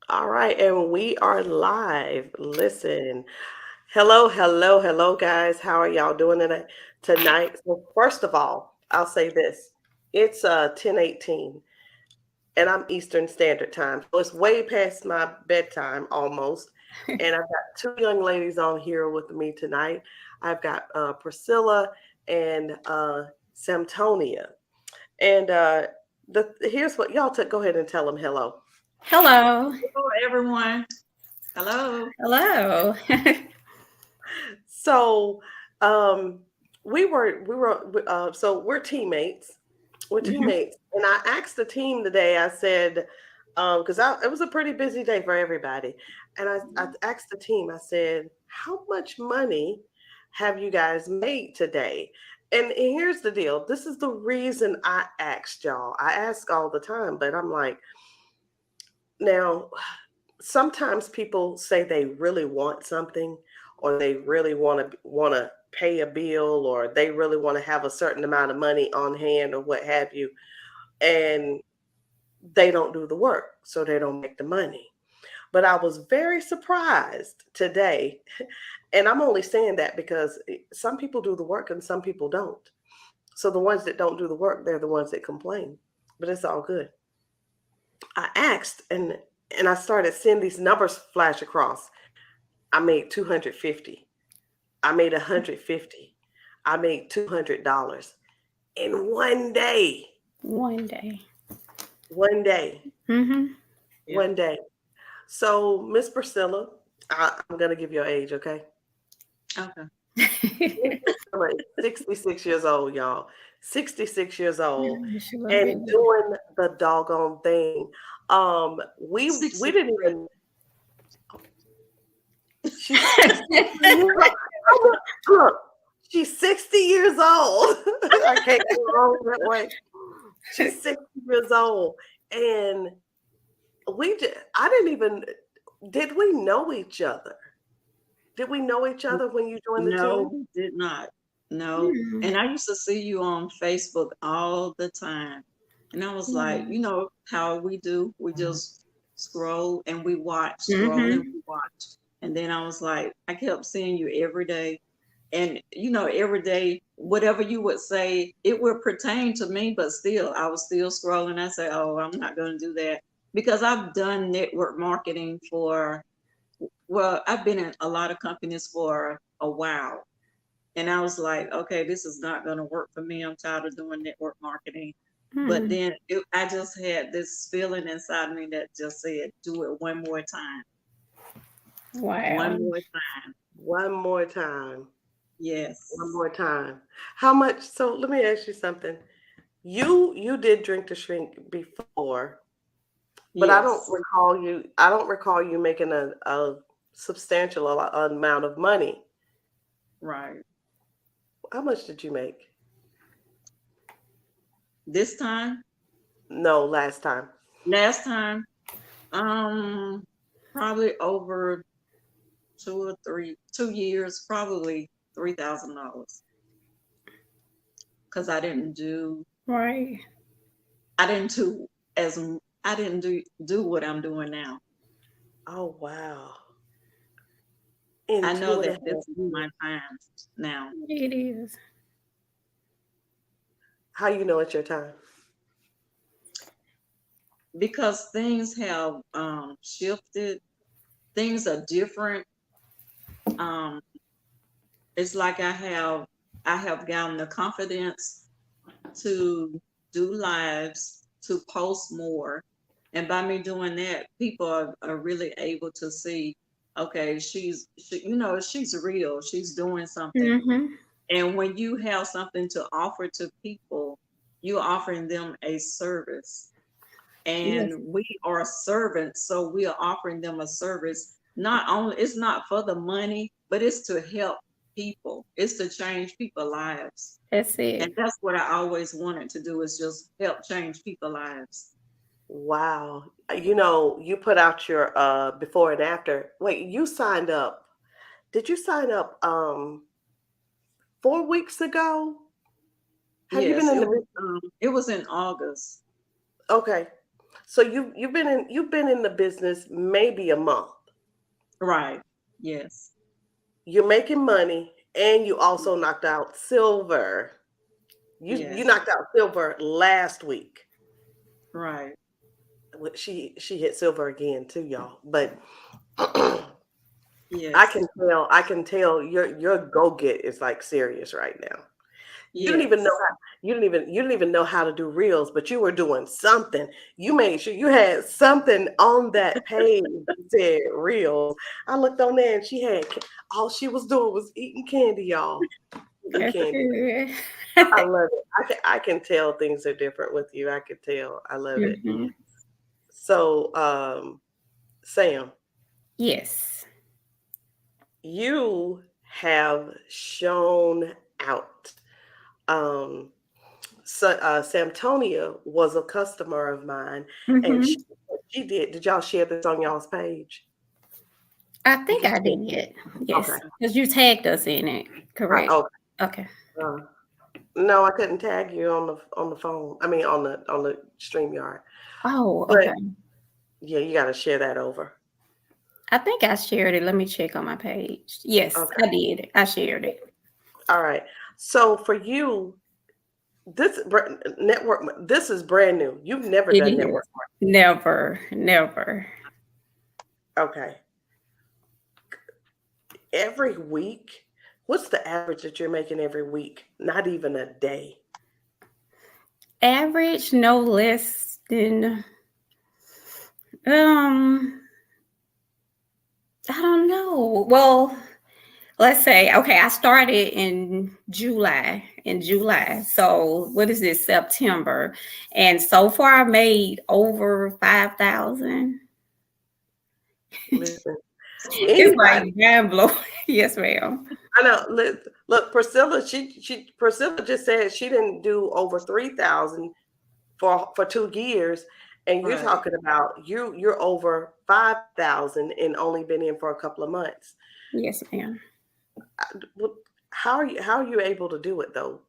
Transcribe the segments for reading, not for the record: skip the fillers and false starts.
All right, and we are live. Listen. Hello, hello, hello, guys. How are y'all doing tonight? So first of all, I'll say this. It's 10:18 and I'm Eastern Standard Time. So it's way past my bedtime almost. And I've got two young ladies on here with me tonight. I've got Priscilla and Samtonia. And here's what y'all go ahead and tell them hello. Hello. Hello, everyone. Hello. Hello. So um, so we're teammates. We're Mhm. teammates, and I asked the team today. I said, because it was a pretty busy day for everybody, and I asked the team. I said, how much money have you guys made today? And here's the deal. This is the reason I asked y'all. I ask all the time, but I'm like, now sometimes people say they really want something or they really want to pay a bill or they really want to have a certain amount of money on hand or what have you, and they don't do the work, so they don't make the money. But I was very surprised today, and I'm only saying that because some people do the work and some people don't. So the ones that don't do the work, they're the ones that complain, but it's all good. I asked, and I started seeing these numbers flash across. I made 250. I made 150. I made $200 in one day. One day. One day. Mhm. Yeah. One day. So, Miss Priscilla, I'm gonna give your age, okay? Okay. Miss Priscilla is 66 years old, y'all. 66 years old, She look and good. doing the doggone thing. We 63. didn't even. She's 63 years old. Look, she's 60 years old. I can't go wrong that way. She's 60 years old. And I didn't even, did we know each other? Did we know each other when you joined the No, team? we did not. No. Hmm. And I used to see you on Facebook all the time. And I was like, Yeah. you know how we do? We just scroll and we watch, scroll and Mhm. we watch. And then I was like, I kept seeing you every day. And, every day, whatever you would say, it would pertain to me, but still, I was still scrolling. I say, oh, I'm not going to do that because I've done network marketing well, I've been in a lot of companies for a while. And I was like, okay, this is not going to work for me. I'm tired of doing network marketing. But Hmm. then I just had this feeling inside me that just said, do it one more time. Wow. One more time. One more time. One Yes. more time. How much? So let me ask you something. You did drink to shrink before, but Yes. I don't recall you making a substantial amount of money. Right. How much did you make? This time, No, last time. last time, um, probably over 2 years, probably $3,000. Because Right. I didn't do as I didn't do what I'm doing now. Oh wow. In I know two and a that half this is years. my time now It is. How you know it's your time? because things have shifted. Things are different. Um, it's like I have gotten the confidence to do lives, to post more, and by me doing that, people are really able to see. Okay, she's real. She's doing something. Mhm. And when you have something to offer to people, you're offering them a service. Yes. And we are servants, so we are offering them a service. Not only it's not for the money, but it's to help people. It's to change people's lives. That's And it. that's what I always wanted to do is just help change people's lives. Wow. You put out your before and after. Wait, you signed up. Did you sign up 4 weeks ago? Have you been Yes, in the it was in August. Okay. So you've been in the business maybe a month. Right. Yes. You're making money, and you also knocked out silver. You Yes. knocked out silver last week. Right. She hit silver again too, y'all. But Yes. I can tell your go get is like serious right now. You didn't even Yes. know how you didn't even know how to do reels, but you were doing something. You made sure you had something on that page that said reels. I looked on there and she had all she was doing was eating candy, y'all. Eating That's candy. good. I love it. I can tell things are different with you. I can tell. I love it. Mhm. So, Sam, Yes. you have shown out. So Samtonia was a customer of mine, and Mhm. she did. Did y'all share this on y'all's page? I think You I did. did. Yes, Okay. because you tagged us in it. Correct. Okay. Okay. Uh, no, I couldn't tag you on the phone. I mean, on the StreamYard. Oh, But okay. yeah, you got to share that over. I think I shared it. Let me check on my page. Yes, Okay. I did. I shared it. All right. So for you, this network, this is brand new. You've never It done is. network Never, never. marketing. Okay. Every week, what's the average that you're making every week? Not even a day. Average, no less than I don't know. Well, let's say, okay, I started in July. So what is this? September. And so far I made over 5,000. Listen, It's like anybody. mind blowing. Yes, ma'am. I know. Look, Priscilla. Priscilla just said she didn't do over 3,000 for 2 years, and you're Right. talking about you're over 5,000 and only been in for a couple of months. Yes, ma'am. How are you able to do it though?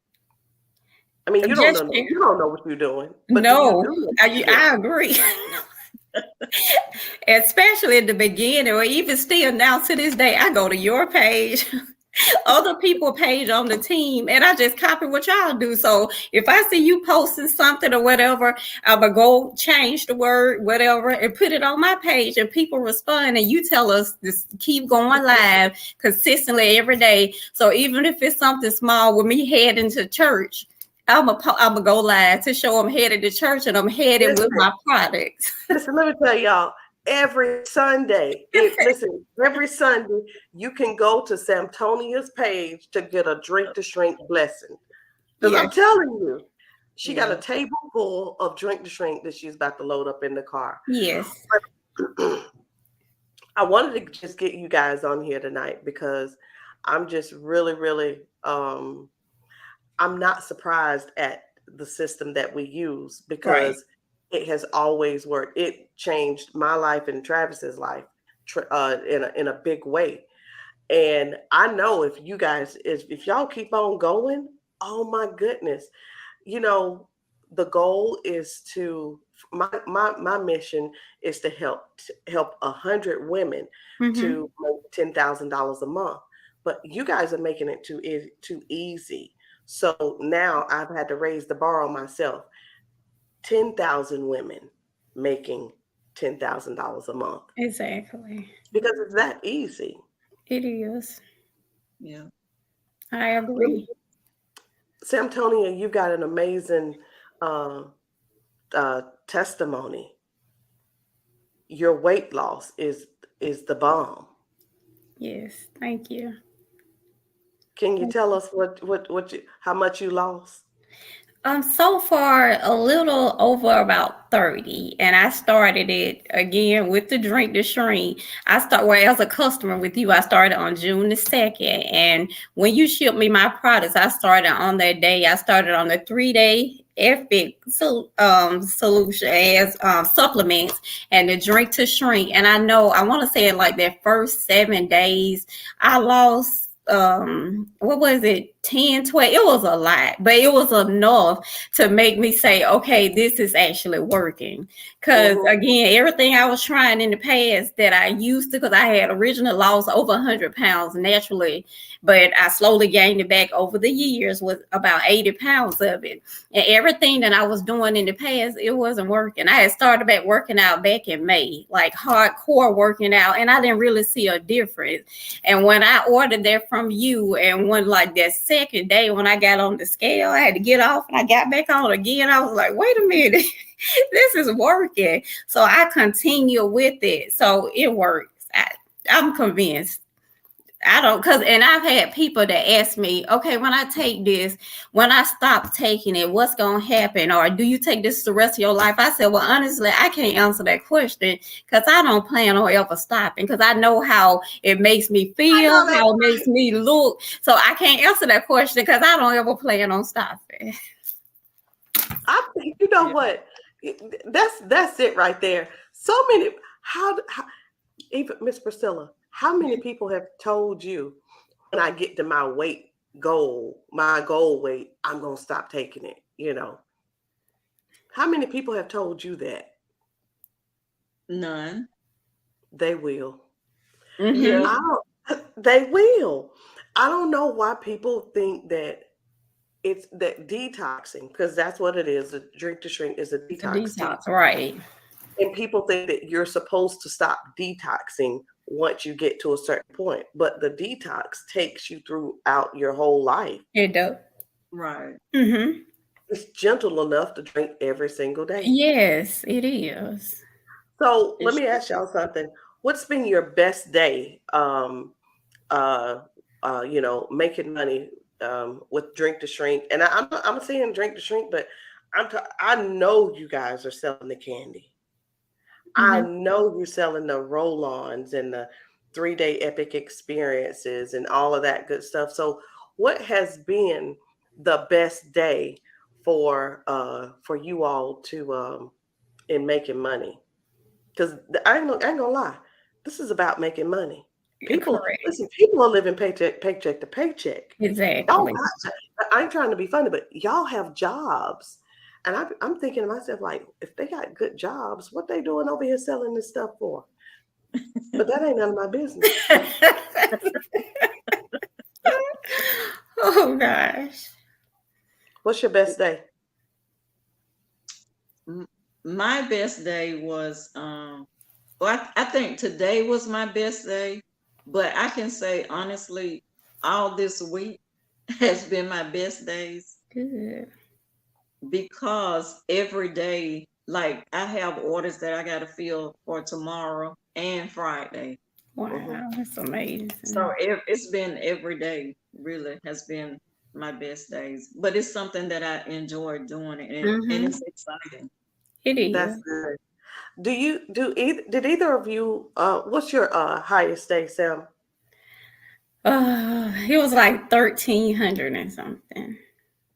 I mean, Just you don't know what you're doing, but do you no, do what you're doing? I agree. Especially in the beginning, or even still now to this day, I go to your page, other people page on the team, and I just copy what y'all do. So if I see you posting something or whatever, I'm gonna go change the word, whatever, and put it on my page, and people respond, and you tell us to keep going live consistently every day. So even if it's something small with me heading to church, I'm gonna go live to show I'm headed to church and I'm headed with my products. Listen, let me tell y'all. Every Sunday, every Sunday you can go to Samtonia's page to get a drink to shrink blessing. Because I'm telling you, she got a table full of drink to shrink that she's about to load up in the car. Yes. I wanted to just get you guys on here tonight because I'm just really, really I'm not surprised at the system that we use because it has always worked. It changed my life and Travis's life in a big way. And I know if you guys, if y'all keep on going, oh my goodness, you know, the goal is to my mission is to help 100 women to make $10,000 a month. But you guys are making it too easy. So now I've had to raise the bar on myself. 10,000 women making $10,000 a month. Exactly. Because it's that easy. It is. Yeah. I agree. Samtonia, you've got an amazing testimony. Your weight loss is the bomb. Yes, thank you. Can you tell us how much you lost? So far a little over about 30, and I started it again with the drink to shrink. I as a customer with you. I started on June the 2nd, and when you shipped me my products, I started on that day. I started on the 3-day EFIC solution as supplements and the drink to shrink. And I know I want to say in like that first 7 days, I lost what was it, 10, 12. It was a lot, but it was enough to make me say, okay, this is actually working. Because again, everything I was trying in the past that I used to, because I had originally lost over 100 pounds naturally, but I slowly gained it back over the years with about 80 pounds of it. And everything that I was doing in the past, it wasn't working. I had started back working out back in May, like hardcore working out, and I didn't really see a difference. And when I ordered that from you, and when like that second day when I got on the scale, I had to get off and I got back on again. I was like, wait a minute, this is working. So I continue with it. So it works. I'm convinced. And I've had people that ask me, okay, when I take this, when I stop taking it, what's going to happen? Or do you take this the rest of your life? I said, well, honestly, I can't answer that question because I don't plan on ever stopping because I know how it makes me feel, how it makes me look. So I can't answer that question because I don't ever plan on stopping. I think, you know what? That's it right there. So many, how even Miss Priscilla, how many people have told you when I get to my goal weight, I'm going to stop taking it, you know? How many people have told you that? None. They will. Yeah. They will. I don't know why people think that it's that detoxing, because that's what it is. A drink to shrink is a detox. Right. And people think that you're supposed to stop detoxing once you get to a certain point, but the detox takes you throughout your whole life. It does. Right. Mm-hmm. It's gentle enough to drink every single day. Yes, it is. So let me ask y'all something. What's been your best day? Making money with Drink to Shrink, and I'm saying Drink to Shrink, but I know you guys are selling the candy. I know you're selling the roll-ons and the 3-day epic experiences and all of that good stuff. So what has been the best day for you all to in making money? Because I ain't gonna lie, this is about making money. People are living paycheck to paycheck. Exactly. I ain't trying to be funny, but y'all have jobs. And I'm thinking to myself, like, if they got good jobs, what they doing over here selling this stuff for? But that ain't none of my business. Oh, gosh. What's your best day? My best day was, I think today was my best day, but I can say honestly, all this week has been my best days. Good. Because every day, like I have orders that I got to fill for tomorrow and Friday. Wow, that's amazing. So it's been every day really has been my best days, but it's something that I enjoy doing and it's exciting. It is. That's good. Did either of you, what's your highest day, Sam? It was like 1,300 and something.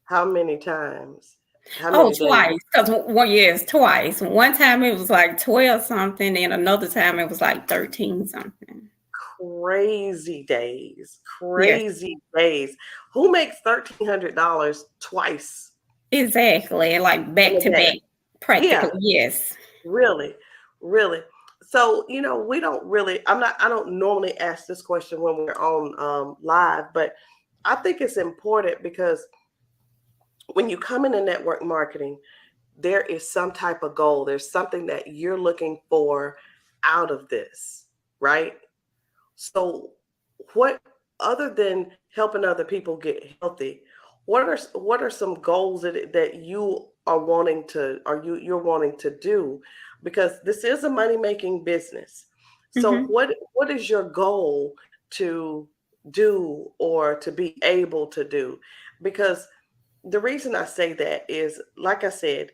How many times? Twice. Because twice. One time it was like 12 something, and another time it was like 13 something. Crazy days. Days. Who makes $1,300 twice? Exactly. Like back to back. Practically, yes. Really. So, we don't really, I don't normally ask this question when we're on live, but I think it's important because when you come into network marketing, there is some type of goal. There's something that you're looking for out of this, right? So what, other than helping other people get healthy, what are some goals that you are wanting to, or you're wanting to do? Because this is a money-making business. So what is your goal to do or to be able to do? Because the reason I say that is, like I said,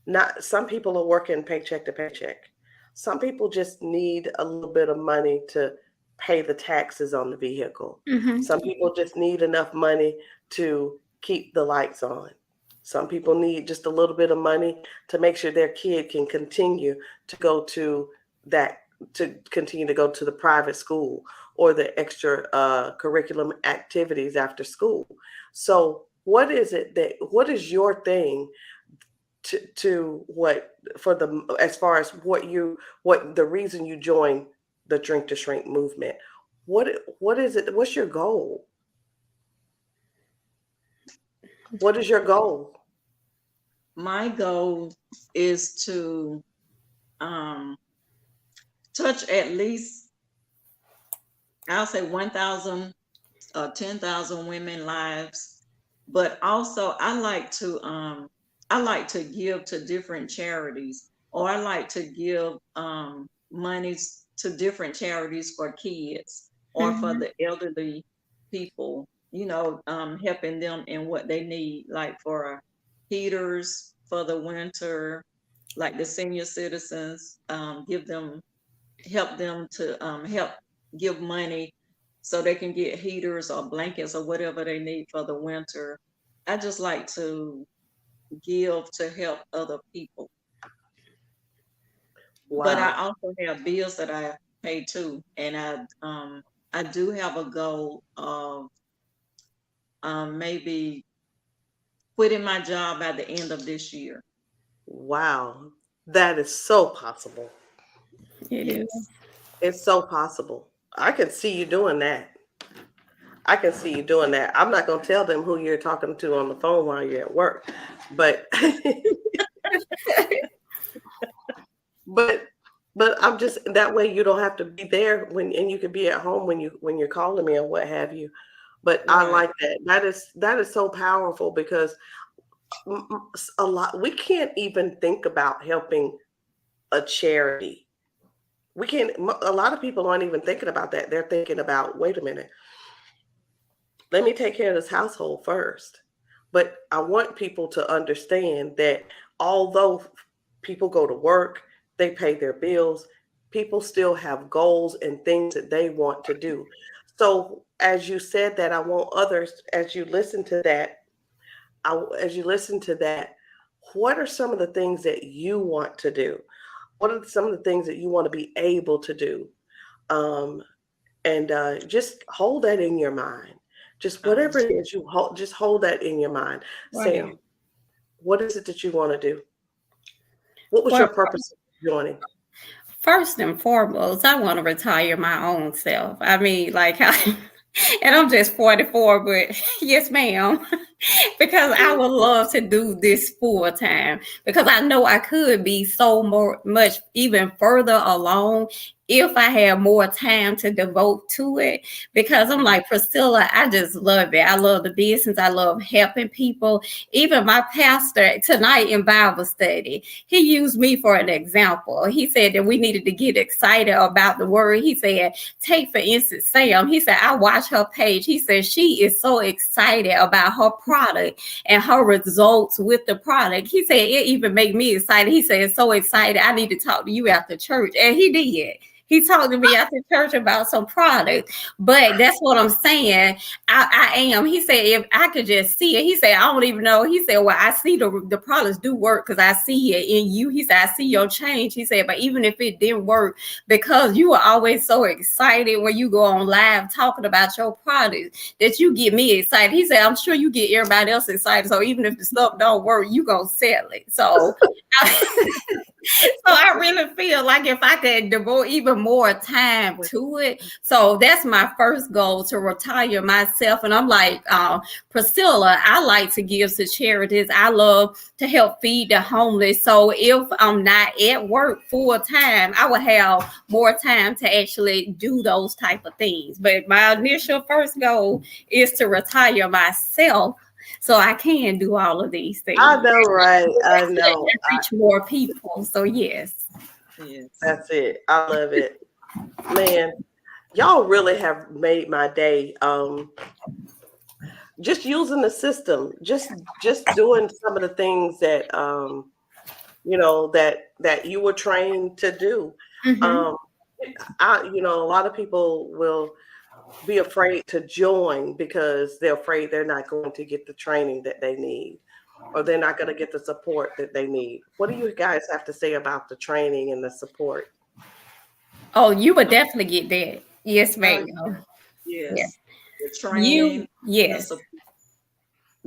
not some people are working paycheck to paycheck. Some people just need a little bit of money to pay the taxes on the vehicle. Some people just need enough money to keep the lights on. Some people need just a little bit of money to make sure their kid can continue to go to the private school or the extra curriculum activities after school. So what is your thing to what for the as far as what the reason you joined the Drink to Shrink movement? What is it? What's your goal? What is your goal? My goal is to touch at least, I'll say 1,000 or 10,000 women lives, but also I like to give to different charities, or I like to give monies to different charities for kids or for the elderly people, helping them in what they need, like for heaters for the winter, like the senior citizens, help them to help give money so they can get heaters or blankets or whatever they need for the winter. I just like to give to help other people. Wow. But I also have bills that I pay too, and I do have a goal of maybe quitting my job by the end of this year. Wow. That is so possible. It is. It's so possible. I can see you doing that. I can see you doing that. I'm not going to tell them who you're talking to on the phone while you're at work, but but I'm just that way you don't have to be there and you can be at home when you're calling me or what have you. But I like that. That is so powerful because we can't even think about helping a charity. We can't. A lot of people aren't even thinking about that. They're thinking about, wait a minute, let me take care of this household first. But I want people to understand that although people go to work, they pay their bills, people still have goals and things that they want to do. So as you said that, I want others, as you listen to that, what are some of the things that you want to do? What are some of the things that you want to be able to do? And just hold that in your mind. Just whatever it is you hold, just hold that in your mind. Right. Sam, what is it that you want to do? What was your purpose of joining? First and foremost, I want to retire my own self. I mean, like, and I'm just 44, but yes, ma'am, because I would love to do this full time because I know I could be so much even further along if I had more time to devote to it. Because I'm like, Priscilla, I just love it. I love the business. I love helping people. Even my pastor tonight in Bible study, he used me for an example. He said that we needed to get excited about the word. He said, take for instance, Sam. He said, I watch her page. He said, she is so excited about her product and her results with the product. He said, it even made me excited. He said, so excited. I need to talk to you after church. And he did. He talked to me after church about some product, but that's what I'm saying. I am. He said, if I could just see it, he said, I don't even know. He said, well, I see the products do work because I see it in you. He said, I see your change. He said, but even if it didn't work, because you are always so excited when you go on live talking about your product that you get me excited. He said, I'm sure you get everybody else excited. So even if the stuff don't work, you gonna sell it. So so I really feel like if I could devote even more time to it. So that's my first goal, to retire myself. And I'm like, Priscilla, I like to give to charities. I love to help feed the homeless. So if I'm not at work full time, I will have more time to actually do those type of things. But my initial first goal is to retire myself so I can do all of these things. I know, right? I know. Reach more people. So yes. That's it. I love it. Man, y'all really have made my day. Just using the system, just doing some of the things that that you were trained to do. A lot of people will be afraid to join because they're afraid they're not going to get the training that they need, or they're not going to get the support that they need. What do you guys have to say about the training and the support? Oh, you would definitely get that. Yes, ma'am. Yes. Yes. The training. Yes.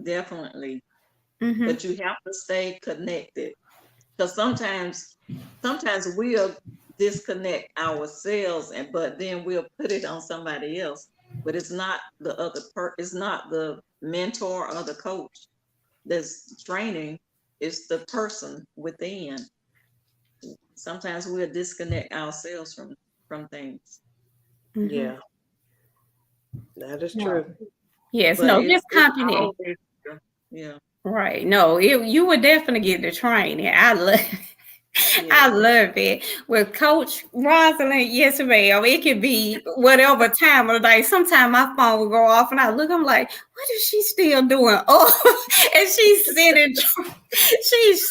definitely. Mhm. But you have to stay connected, because sometimes we'll disconnect ourselves, but then we'll put it on somebody else. But it's not it's not the mentor or the coach that's training. It's the person within. Sometimes we'll disconnect ourselves from things. Mhm. Yeah, that is No. true. Yes, But no, this it's company. always, yeah. Right. No, you would definitely get the training. I love I Yeah. love it. With Coach Rosalind, yes, ma'am. It could be whatever time of the day. Sometimes my phone will go off and I look, I'm like, what is she still doing? Oh, and she's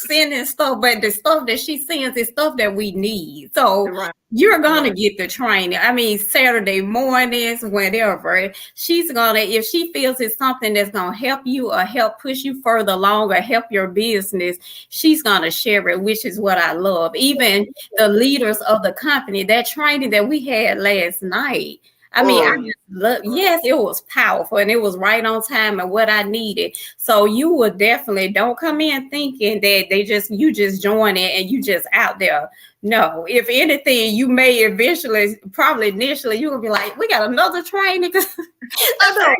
sending stuff, but the stuff that she sends is stuff that we need. So Right. you're gonna Right. get the training. I mean, Saturday mornings, whatever. She's gonna, if she feels it's something that's gonna help you or help push you further along or help your business, she's gonna share it, which is what I love. Even the leaders of the company, that training that we had last night. I mean, I just love, yes, it was powerful and it was right on time and what I needed. So you would definitely don't come in thinking that you just join it and you just out there. No, if anything, you may eventually, probably initially, you're gonna be like, we got another training. I know.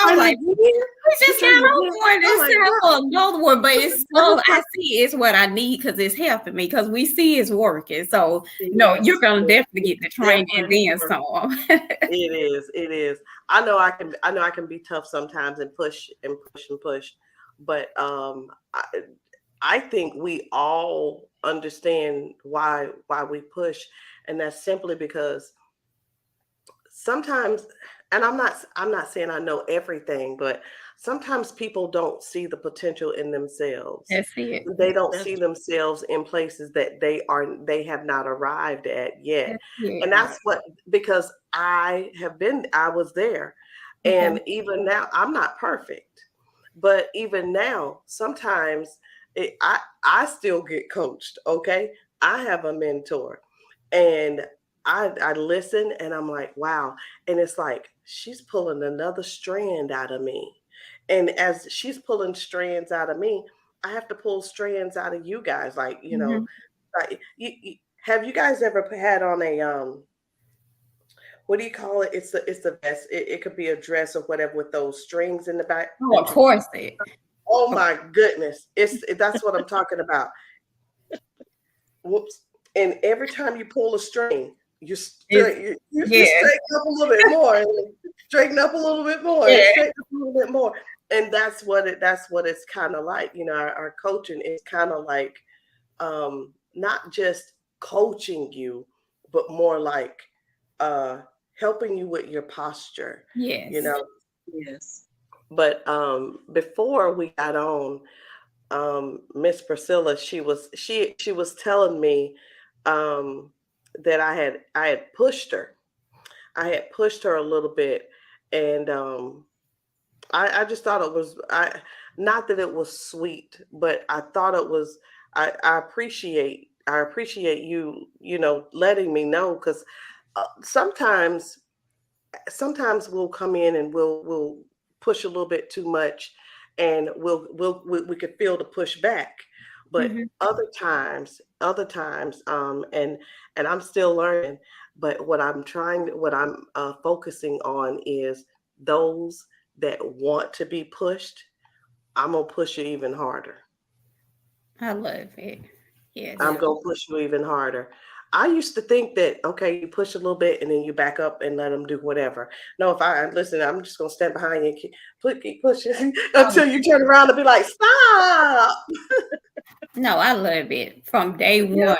I'm like, yeah. we just got on one I'm like, instead of another one, but it's so What is I see it's what I need because it's helping me because we see it's working. So no, Yes. you're gonna definitely get the training and Definitely then working. some. It is. It is. I know I can be tough sometimes and push and push and push, but I think we all understand why we push, and that's simply because sometimes, and I'm not saying I know everything, but sometimes people don't see the potential in themselves. That's it. They don't That's see themselves in places that they have not arrived at yet. That's it. And that's what, because I was there. Okay. And even now I'm not perfect. But even now, sometimes I still get coached, okay? I have a mentor and I listen and I'm like, wow. And it's like she's pulling another strand out of me. And as she's pulling strands out of me, I have to pull strands out of you guys. Like, Mhm. like have you guys ever had on a what do you call it? It's the vest. It could be a dress or whatever with those strings in the back Oh, of that you. course it. Oh my goodness. That's what I'm talking about. Whoops. And every time you pull a string, you Yeah. straighten up a little bit more, and straighten up a little bit more, and Yeah. straighten up a little bit more. And that's what it's kind of like. Our coaching is kind of like not just coaching you, but more like helping you with your posture, Yes. yes. But before we got on, Miss Priscilla, she was telling me that I had pushed her. I had pushed her a little bit, and I just thought it was not that it was sweet, but I thought it was. I appreciate you letting me know, because sometimes we'll come in and we'll push a little bit too much, and we could feel the push back. But Mhm. other times, and I'm still learning, but what I'm focusing on is those that want to be pushed. I'm gonna push you even harder. I love it. Yes. I'm gonna push you even harder. I used to think that, okay, you push a little bit and then you back up and let them do whatever. No, if I listen, I'm just gonna stand behind you and keep pushing until you turn around and be like, stop. No, I love it from day Yeah, one.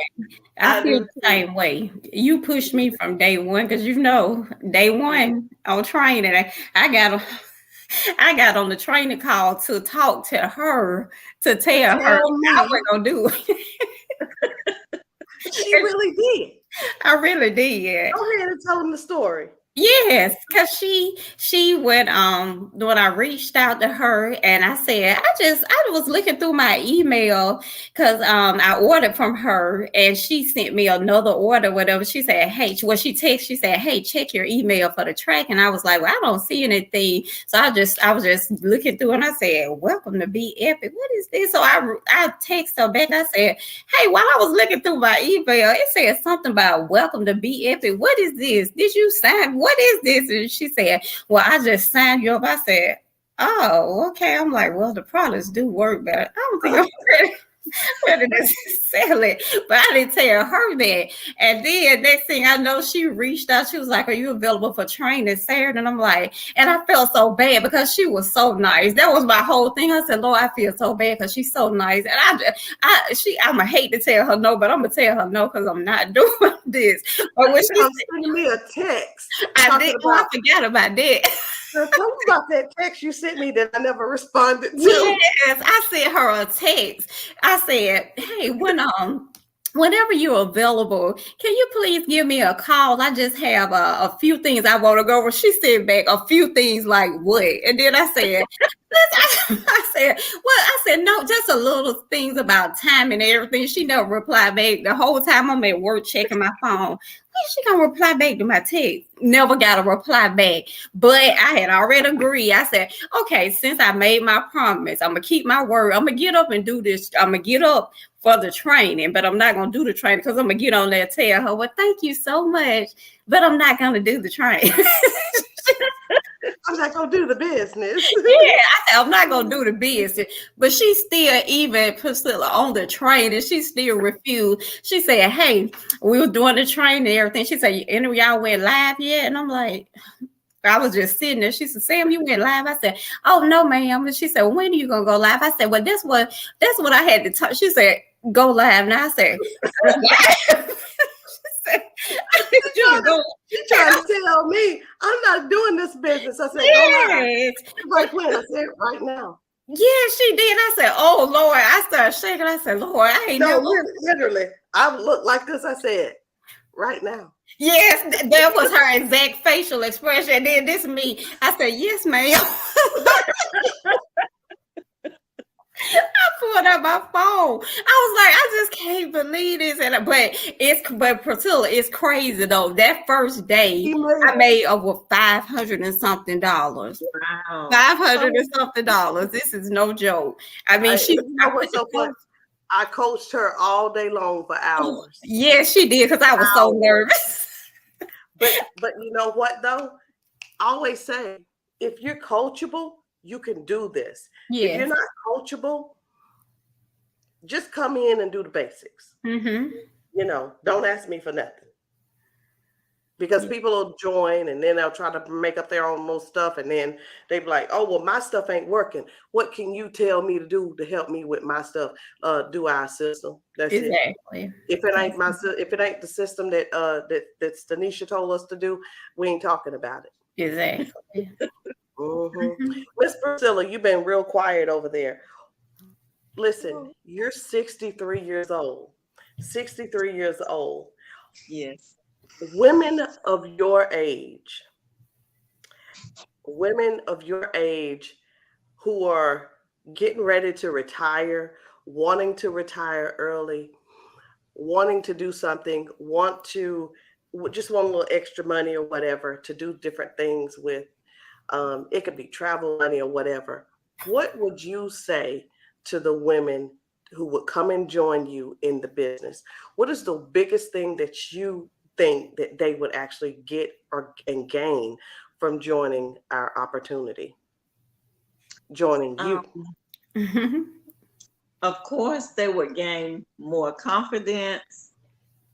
I I feel do the too. same way. You pushed me from day one because day one on training, I got on the training call to talk to her to tell her Tell I me. wasn't gonna do it. She really did. I really did. Go ahead and tell them the story. Yes, because she went when I reached out to her and I said I was looking through my email because I ordered from her and she sent me another order, whatever. She said, hey, she said, hey, check your email for the track. And I was like, well, I don't see anything. So I was just looking through and I said, welcome to Be Epic. What is this? So I text her back. I said, hey, while I was looking through my email, it said something about welcome to Be Epic. What is this? Did you sign? What is this? And she said, well, I just signed you up. I said, oh, okay. I'm like, well, the products do work, but I don't think I'm ready to sell it. But I didn't tell her that. And then next thing I know, she reached out. She was like, are you available for training Saturday? And I'm like, and I felt so bad because she was so nice. That was my whole thing. I said, Lord, I feel so bad because she's so nice. And I'm gonna hate to tell her no, but I'm gonna tell her no because I'm not doing this. But when she sending me a text, I forgot about that. Tell me about that text you sent me that I never responded to. Yes, I sent her a text. I said, hey, whenever you're available, can you please give me a call? I just have a few things I want to go over. She said back a few things like what? And then I said, I said, no, just a little things about time and everything. She never replied back. The whole time I'm at work checking my phone. When she gonna reply back to my text? Never got a reply back. But I had already agreed. I said, okay, since I made my promise, I'm gonna keep my word. I'm gonna get up and do this. I'm gonna get up for the training, but I'm not gonna do the training because I'm gonna get on there and tell her, well, thank you so much, but I'm not gonna do the training. I'm not gonna do the business. Yeah, I'm not gonna do the business. But she still, even Priscilla on the train, and she still refused. She said, hey, we were doing the train and everything. She said, any of y'all went live yet? And I'm like, I was just sitting there. She said, Sam, you went live? I said, oh no, ma'am. And she said, when are you gonna go live? I said, well, that's what I had to talk. She said, go live. Now I said, She's trying to tell me I'm not doing this business. I said, yes. Right when I said right now. Yeah, she did. I said, oh Lord. I started shaking. I said, Lord, I ain't never literally. I looked like this. I said, right now. Yes, that was her exact facial expression. And then this me. I said, yes, ma'am. I pulled out my phone. I was like, I just can't believe this. But Priscilla, it's crazy though. That first day, I made over $500 and something. Wow. $500 and something. This is no joke. I mean, I coached her all day long for hours. Yes, she did, because I was so nervous. But you know what though? I always say, if you're coachable, you can do this. Yes. If you're not coachable, just come in and do the basics. Mm-hmm. You know, don't ask me for nothing. Because people will join and then they'll try to make up their own little stuff. And then they be like, oh, well, my stuff ain't working. What can you tell me to do to help me with my stuff? Do our system. That's exactly. It. If it ain't the system that Tanisha told us to do, we ain't talking about it. Exactly. Mm-hmm. Miss Priscilla, you've been real quiet over there. Listen, you're 63 years old. 63 years old. Yes. Women of your age who are getting ready to retire, wanting to retire early, wanting to do something, just want a little extra money or whatever to do different things with. It could be travel money or whatever. What would you say to the women who would come and join you in the business? What is the biggest thing that you think that they would actually get and gain from joining our opportunity? Joining you. Of course, they would gain more confidence.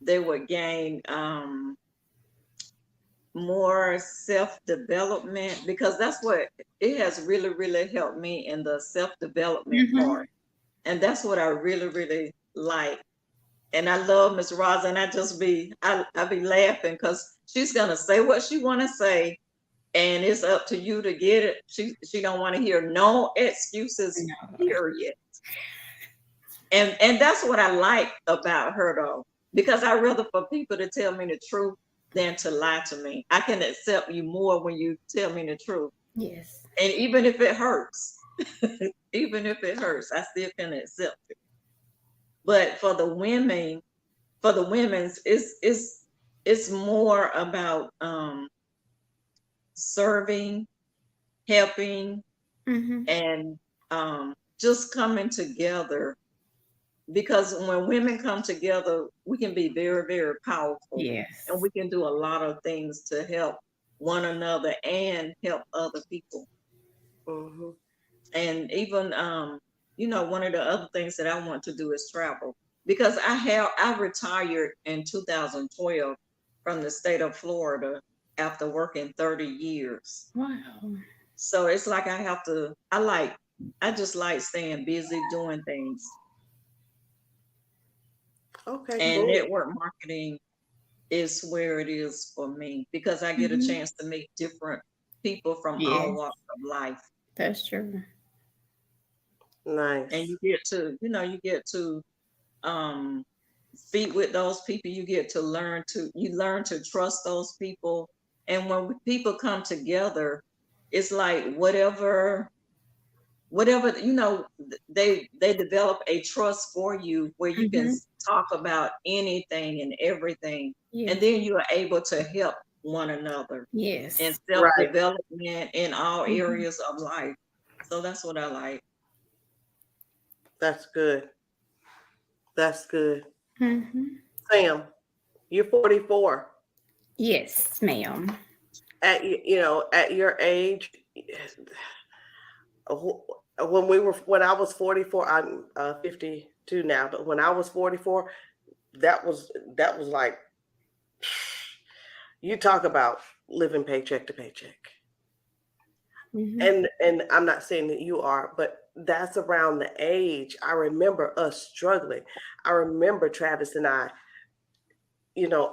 They would gain more self-development, because that's what it has really, really helped me in the self-development part. And that's what I really, really like. And I love Miss Rosa, and I be laughing because she's gonna say what she wanna say, and it's up to you to get it. She don't want to hear no excuses, period. And that's what I like about her though, because I rather for people to tell me the truth than to lie to me. I can accept you more when you tell me the truth. Yes. And even if it hurts, even if it hurts, I still can accept it. But for the women's, it's more about serving, helping, Mm-hmm. and just coming together. Because when women come together, we can be very, very powerful, Yes. and we can do a lot of things to help one another and help other people. Mhm. And even one of the other things that I want to do is travel, because I retired in 2012 from the state of Florida after working 30 years. Wow. So it's like I just like staying busy doing things. Okay, And cool. network marketing is where it is for me, because I get a Mm-hmm. chance to meet different people from all Yes, walks of life. that's true. And Nice. you get to um speak with those people. You learn to trust those people. And when people come together, it's like whatever they develop a trust for you, where you can Mm-hmm. talk about anything and everything, and Yes. then you are able to help one another and Yes. Right. self-development in all Mm-hmm. areas of life. So that's what I like. That's good. That's good. Mm-hmm. Sam, you're 44. Yes, ma'am. At your age, when I was 44, I'm 52 now, but when I was 44, that was like, you talk about living paycheck to paycheck. Mm-hmm. And I'm not saying that you are, but that's around the age. I remember us struggling. I remember Travis and I,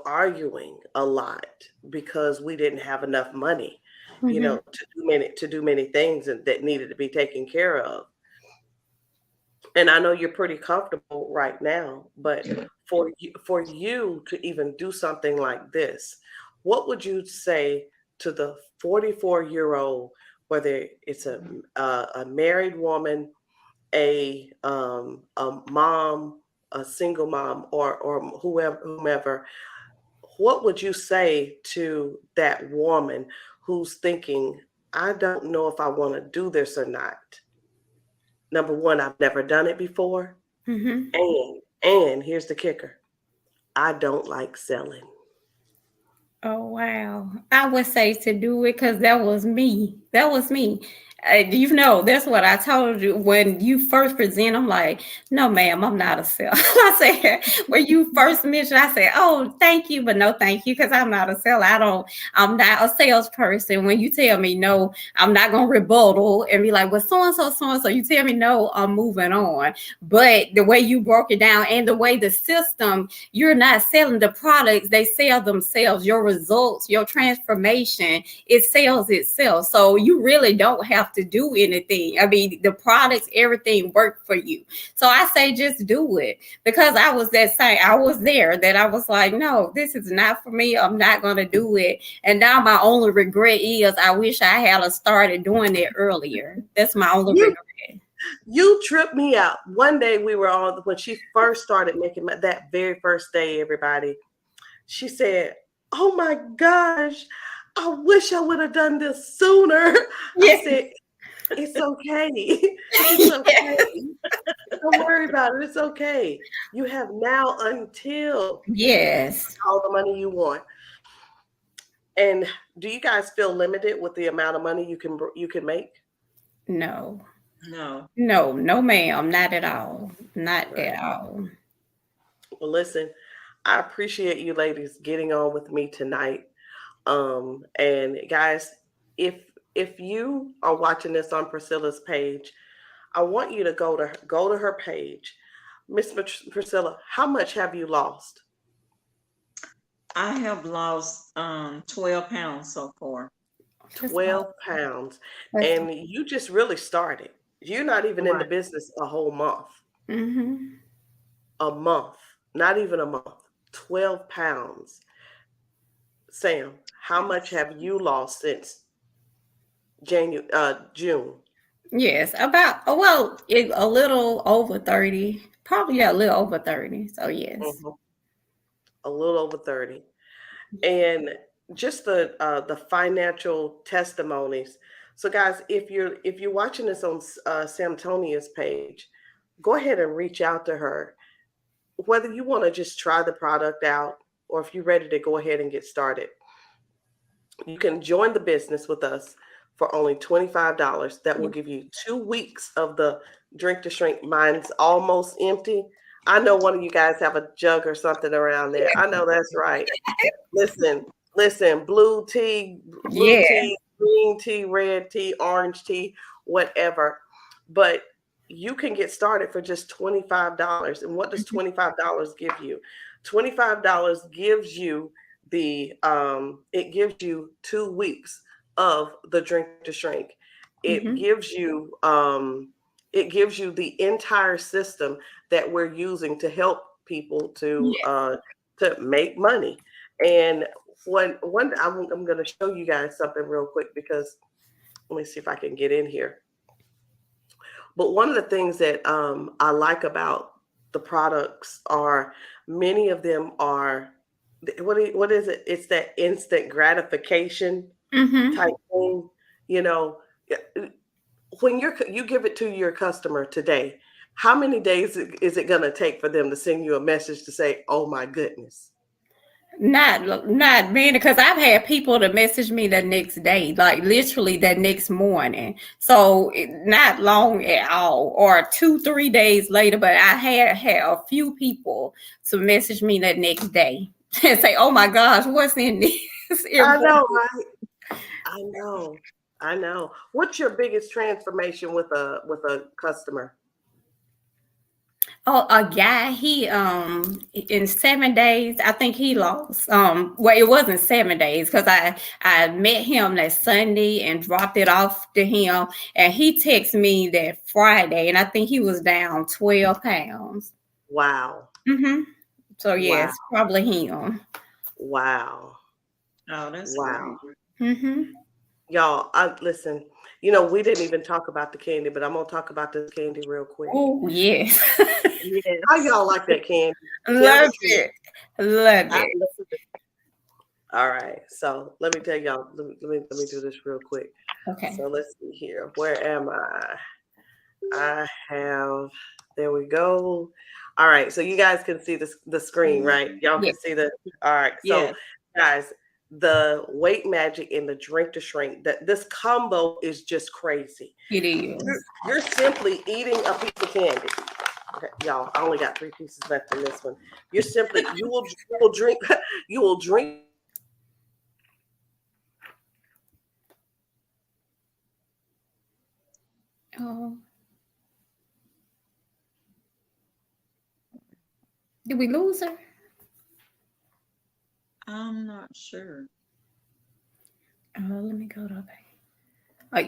arguing a lot because we didn't have enough money, Mm-hmm. to do many things that needed to be taken care of. And I know you're pretty comfortable right now, but for you to even do something like this, what would you say to the 44-year-old, whether it's a married woman, a mom, a single mom, or whomever, what would you say to that woman who's thinking, I don't know if I want to do this or not? Number one, I've never done it before. Mm-hmm. And here's the kicker. I don't like selling. Oh wow. I would say to do it because that was me. That was me. That's what I told you when you first present. I'm like, no, ma'am, I'm not a seller. I said, when you first mentioned, I said, oh, thank you, but no, thank you, because I'm not a seller. I'm not a salesperson. When you tell me no, I'm not gonna rebuttal and be like, well, so and so. You tell me no, I'm moving on. But the way you broke it down and the way the system, you're not selling the products, they sell themselves. Your results, your transformation, it sells itself. So you really don't have to do anything. I mean, the products, everything work for you. So I say just do it, because I was there, that I was like, no, this is not for me. I'm not going to do it. And now my only regret is I wish I had started doing it earlier. That's my only You regret. you tripped me out. One day we were on when she first started making that very first day, everybody. She said, "Oh my gosh, I wish I would have done this sooner." I Yeah. said, "It's okay. It's okay. Don't worry about it. It's okay. You have now until Yes. all the money you want." And do you guys feel limited with the amount of money you can make? No. No. No, no, ma'am. Not at all. Not Right. at all. Well, listen, I appreciate you ladies getting on with me tonight. And guys, if you are watching this on Priscilla's page, I want you to go to her page. Miss Priscilla, how much have you lost? I have lost 12 pounds so far. That's 12 all. pounds. That's And you just really started. You're not even in the Right. business a whole month. mm-hmm. A month, not even a month. 12 pounds. Sam, how much have you lost since June? Yes, about a little over 30. Probably a little over 30. So yes. Mhm. A little over 30. And just the financial testimonies. So guys, if you're watching this on Samtonia's page, go ahead and reach out to her. Whether you want to just try the product out or if you're ready to go ahead and get started, you can join the business with us for only $25. That will give you 2 weeks of the Drink to Shrink. Mine's almost empty. I know one of you guys have a jug or something around there. I know that's right. Listen, listen, blue Yeah. tea, green tea, red tea, orange tea, whatever. But you can get started for just $25. And what does $25 give you? $25 gives you it gives you 2 weeks of the Drink to Shrink. It Mhm. gives you the entire system that we're using to help people to make money. And I'm going to show you guys something real quick because let me see if I can get in here. But one of the things that I like about the products are many of them are what is it? It's that instant gratification Mhm. type thing. You know, when you give it to your customer today, how many days is it going to take for them to send you a message to say, "Oh my goodness"? Not many, because I've had people to message me the next day, like literally the next morning. So not long at all, or 2-3 days later. But I had a few people to message me the next day and say, "Oh my gosh, what's in this?" I know, right? I know. I know. What's your biggest transformation with a customer? Oh, a guy, he in 7 days, I think he lost. Well, it wasn't 7 days because I met him that Sunday and dropped it off to him, and he texted me that Friday, and I think he was down 12 pounds. Wow. Mm-hmm. So Wow. yes, probably him. Wow. Oh, that's great. Wow. Mm-hmm. Y'all, I listen, we didn't even talk about the candy, but I'm gonna talk about this candy real quick. Oh yes, Yeah. How y'all like that candy? Tell love the truth. it, love I it. love it. All right. So let me tell y'all, let me do this real quick. Okay. So let's see here. Where am I? I have there we go. All right. So you guys can see the screen, right? Y'all Yeah, can see the all right. So Yes. guys, the Weight Magic and the Drink to Shrink, that this combo is just crazy. it is. You're simply eating a piece of candy. Okay, y'all, I only got 3 pieces left in this one. You will drink you will drink. Oh, did we lose her? I'm not sure. Let me go to. Oh,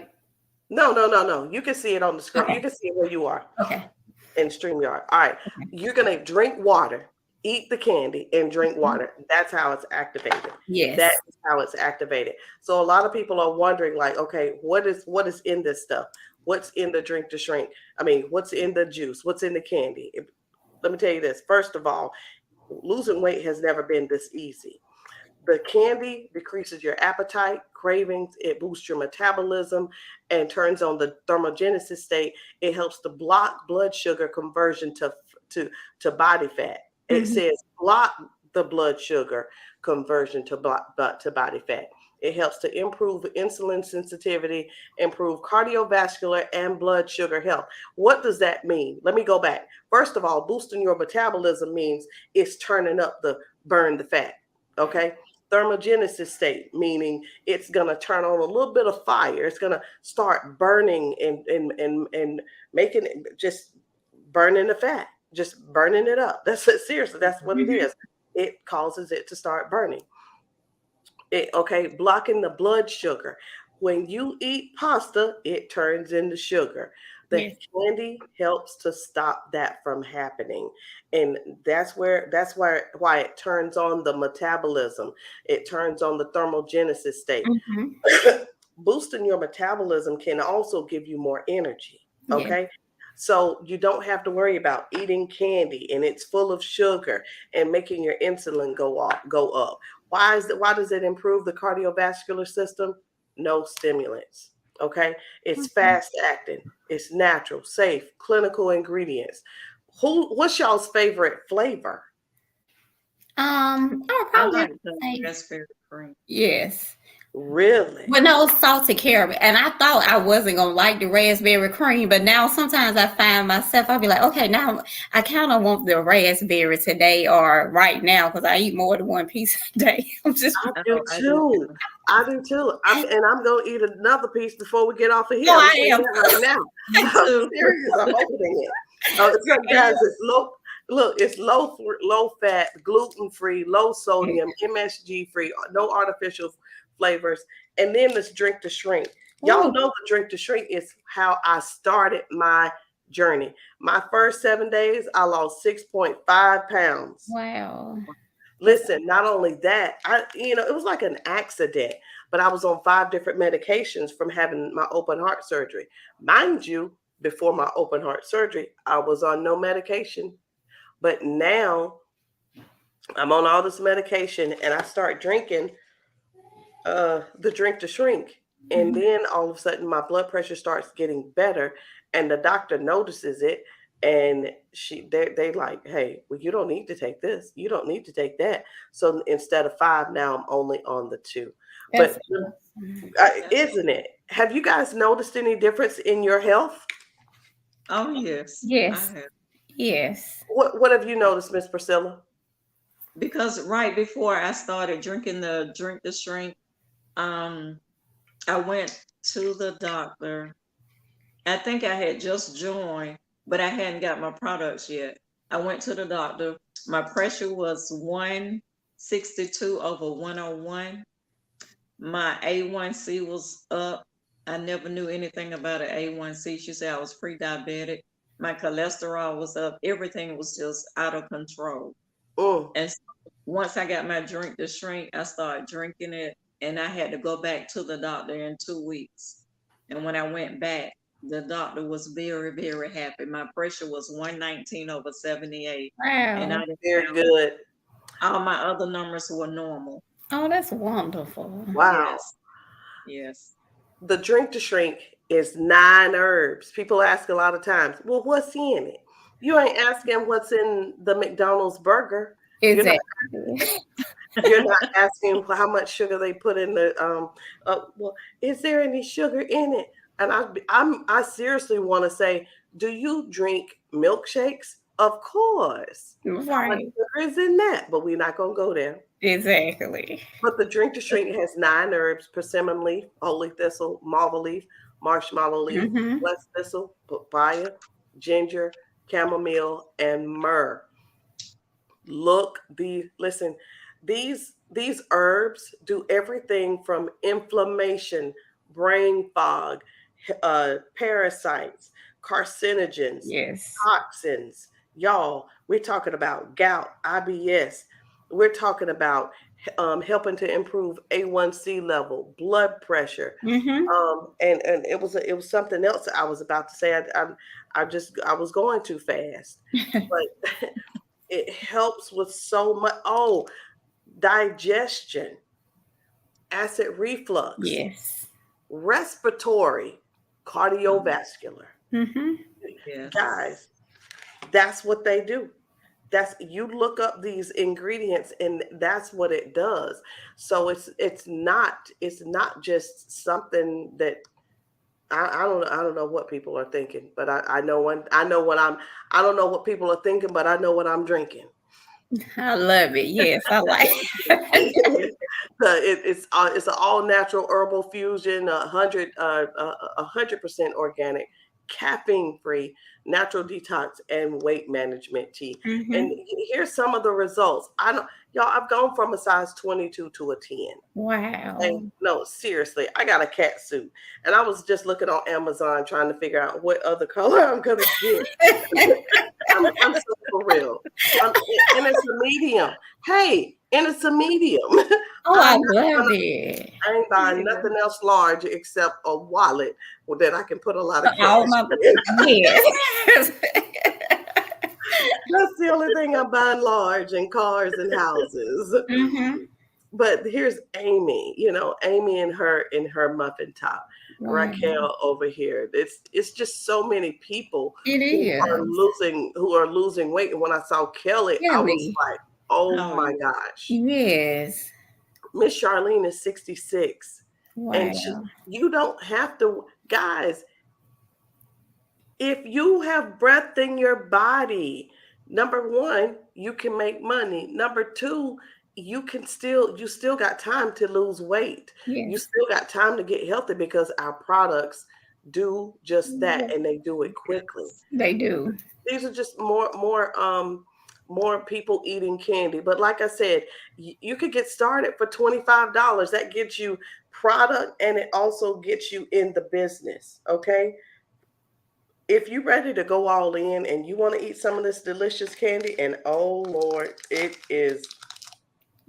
No. You can see it on the screen. You okay. can see it where you are Okay. in StreamYard. All right. You're gonna drink water, eat the candy, and drink water. That's how it's activated. Yes. That is how it's activated. So a lot of people are wondering, like, okay, what is in this stuff? What's in the Drink to Shrink? I mean, what's in the juice? What's in the candy? Let me tell you this. First of all, losing weight has never been this easy. The candy decreases your appetite, cravings, it boosts your metabolism and turns on the thermogenesis state. It helps to block blood sugar conversion to, to body fat. It Mhm. says block the blood sugar conversion to body fat. It helps to improve insulin sensitivity, improve cardiovascular and blood sugar health. What does that mean? Let me go back. First of all, boosting your metabolism means it's turning up the burn the fat. Okay. Thermogenesis state, meaning it's going to turn on a little bit of fire. It's going to start burning and making it just burning the fat, just burning it up. That's it. Seriously, that's what it is. It causes it to start burning. Blocking the blood sugar. When you eat pasta, it turns into sugar. The Yes. candy helps to stop that from happening. And why it turns on the metabolism. It turns on the thermogenesis state. Mhm. Boosting your metabolism can also give you more energy. Yeah. Okay. So you don't have to worry about eating candy and it's full of sugar and making your insulin go up. Why does it improve the cardiovascular system? No stimulants. Okay. It's Mhm. fast acting, it's natural, safe, clinical ingredients. What's y'all's favorite flavor? I would I probably have like to the say raspberry cream. yes. Really? But no salted caramel. And I thought I wasn't gonna like the raspberry cream, but now sometimes I find myself, I'll be like, okay, now I kind of want the raspberry today or right now because I eat more than one piece a day. I'm just I do Oh, I do too. too. I do too. I'm gonna eat another piece before we get off of here. oh, I'm I saying am. that right now. Me I'm too. serious. I'm opening it. So guys, it's low. Look, it's low fat, gluten free, low sodium, MSG free, no artificial flavors. And then let's drink to shrink. Y'all Ooh, know the drink to shrink is how I started my journey. My first 7 days, I lost 6.5 pounds. wow. That's Listen, not only that, it was like an accident, but I was on 5 different medications from having my open heart surgery. Mind you, before my open heart surgery, I was on no medication. But now I'm on all this medication and I start drinking the drink to shrink. And mhm. then all of a sudden my blood pressure starts getting better and the doctor notices it and they like, hey, well, you don't need to take this. You don't need to take that. So instead of 5, now I'm only on the 2. That's But awesome. isn't it? Have you guys noticed any difference in your health? Oh, yes, I Yes. have. Yes. What have you noticed, Miss Priscilla? Because right before I started drinking the drink the shrink, um, I went to the doctor. I think I had just joined, but I hadn't got my products yet. I went to the doctor. My pressure was 162 over 101. My A1C was up. I never knew anything about an A1C. She said I was pre-diabetic. My cholesterol was up. Everything was just out of control. Mm. And so once I got my drink to shrink, I started drinking it, and I had to go back to the doctor in 2 weeks. And when I went back, the doctor was very, very happy. My pressure was 119 over 78, and Wow. I didn't Very have good. all my other numbers were normal. Oh, that's wonderful. Wow. Yes, yes. The drink to shrink is 9 herbs. People ask a lot of times, well, what's in it? You ain't asking what's in the McDonald's burger. You're not Exactly. you're not asking how much sugar they put in the well, is there any sugar in it? And I seriously want to say, do you drink milkshakes? Of course. How much Right. sugar is in that? But we're not gonna go there. Exactly. But the drink to shrink has 9 herbs: persimmon leaf, holy thistle, marva leaf, marshmallow leaf, Hmm. blessed thistle, papaya, ginger, chamomile, and myrrh. Listen, these herbs do everything from inflammation, brain fog, parasites, carcinogens, Yes. toxins. Y'all, we're talking about gout, IBS. We're talking about helping to improve A1C level, blood pressure. Hmm. And it was something else I was about to say. I was going too fast, but it helps with so much. Oh, digestion, acid reflux, Yes. respiratory, cardiovascular. Hmm. Yes. Guys, that's what they do. That's you look up these ingredients and that's what it does. So it's not just something that I don't know what people are thinking, but I know when I know what I don't know what people are thinking, but I know what I'm drinking. I love it. Yes, I like it. It's an all natural herbal fusion, 100% organic, caffeine-free, natural detox, and weight management tea. Mhm. And here's some of the results. I've gone from a size 22 to a 10. Wow. And no, seriously, I got a cat suit, and I was just looking on Amazon trying to figure out what other color I'm gonna get. I'm so for real. And it's a medium. Hey, and it's a medium. Oh, I I'm love it. I ain't buying Yeah. nothing else large except a wallet that I can put a lot of Oh cash. my, yes. That's the only thing I'm buying large, and cars and houses. Mhm. But here's Amy, Amy in her muffin top. Wow. Raquel over here. It's just so many people It who are losing weight. And when I saw Kelly, I was Kelly. like, oh Oh, my yeah. gosh. Yes. Miss Charlene is 66. Wow. And you don't have to, guys, if you have breath in your body, number one, you can make money. Number two, you still got time to lose weight. You Yes. still got time to get healthy because our products do just that, and they do it quickly. They do. These are just more people eating candy. But like I said, you could get started for $25. That gets you product, and it also gets you in the business. Okay. If you're ready to go all in and you want to eat some of this delicious candy, and oh Lord, it is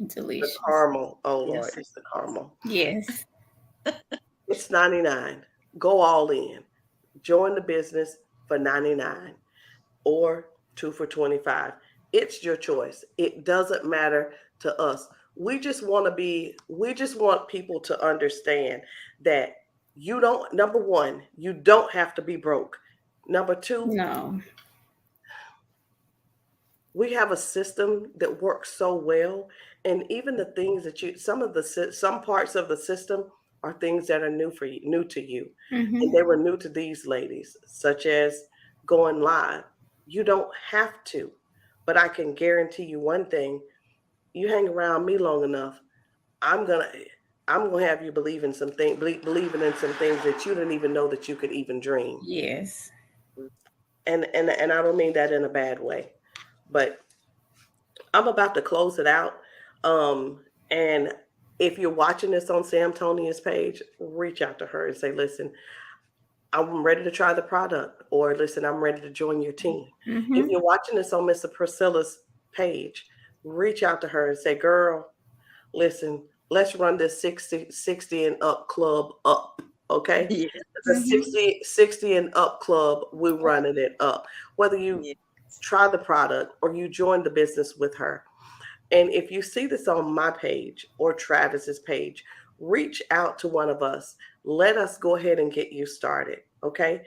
Delicious. the caramel. Oh Lord, Yes. it's the caramel. Yes. It's $99. Go all in. Join the business for $99 or 2 for $25. It's your choice. It doesn't matter to us. We just want people to understand that number one, you don't have to be broke. Number two, No. we have a system that works so well, and even the things that some parts of the system are things that are new to you, Mhm. and they were new to these ladies, such as going live. You don't have to, but I can guarantee you one thing: you hang around me long enough, I'm gonna have you believing in some things that you didn't even know that you could even dream. Yes. And I don't mean that in a bad way, but I'm about to close it out. And if you're watching this on Sam Tonia's page, reach out to her and say, listen, I'm ready to try the product, or listen, I'm ready to join your team. Mhm. If you're watching this on Mr. Priscilla's page, reach out to her and say, girl, listen, let's run this 60 and up club up. Okay. Yeah. The 60 and up club, we're running it up. Whether you Yeah. try the product or you join the business with her. And if you see this on my page or Travis's page, reach out to one of us. Let us go ahead and get you started. Okay.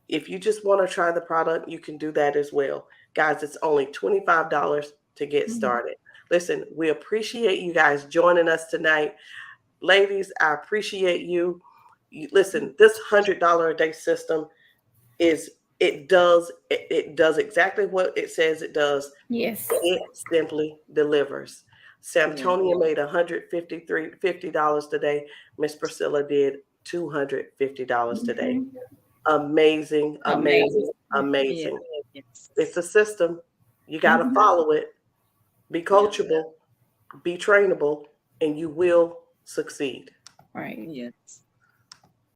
If you just want to try the product, you can do that as well. Guys, it's only $25 to get started. Listen, we appreciate you guys joining us tonight. Ladies, I appreciate you. Listen, this $100 a day system does exactly what it says it does. Yes. It simply delivers. Samtonia made $150 today. Miss Priscilla did $250 today. Amazing. Yeah. Yes. It's a system. You got to follow it. Be coachable, be trainable, and you will succeed. Right. Yes.